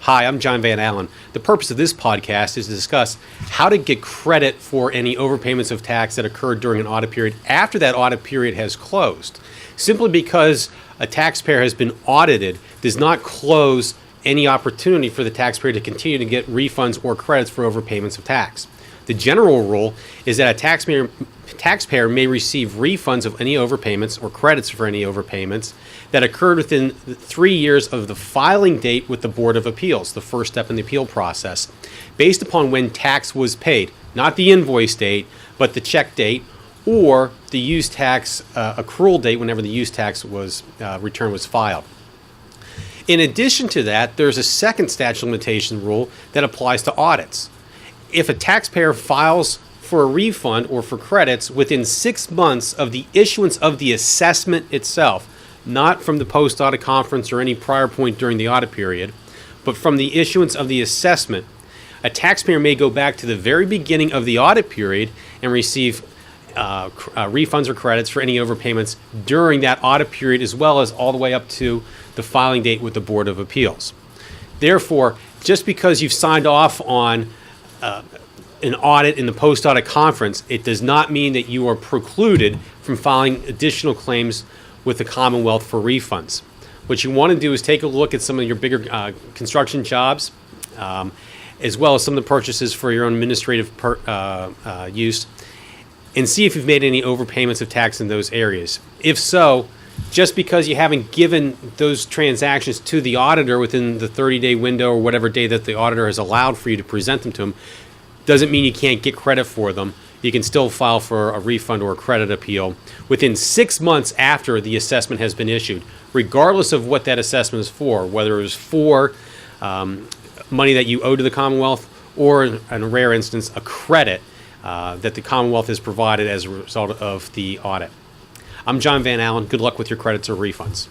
Hi, I'm John Van Allen. The purpose of this podcast is to discuss how to get credit for any overpayments of tax that occurred during an audit period after that audit period has closed. Simply because a taxpayer has been audited does not close any opportunity for the taxpayer to continue to get refunds or credits for overpayments of tax. The general rule is that a taxpayer may receive refunds of any overpayments or credits for any overpayments that occurred within 3 years of the filing date with the Board of Appeals, the first step in the appeal process, based upon when tax was paid, not the invoice date, but the check date or the use tax accrual date whenever the use tax return was filed. In addition to that, there's a second statute of limitation rule that applies to audits. If a taxpayer files for a refund or for credits within 6 months of the issuance of the assessment itself, not from the post-audit conference or any prior point during the audit period, but from the issuance of the assessment, a taxpayer may go back to the very beginning of the audit period and receive refunds or credits for any overpayments during that audit period, as well as all the way up to the filing date with the Board of Appeals. Therefore, just because you've signed off on an audit in the post-audit conference, it does not mean that you are precluded from filing additional claims with the Commonwealth for refunds. What you want to do is take a look at some of your bigger construction jobs, as well as some of the purchases for your own administrative use, and see if you've made any overpayments of tax in those areas. If so, just because you haven't given those transactions to the auditor within the 30-day window or whatever day that the auditor has allowed for you to present them to him, doesn't mean you can't get credit for them. You can still file for a refund or a credit appeal within 6 months after the assessment has been issued, regardless of what that assessment is for, whether it was for money that you owe to the Commonwealth or, in a rare instance, a credit that the Commonwealth has provided as a result of the audit. I'm John Van Allen. Good luck with your credits or refunds.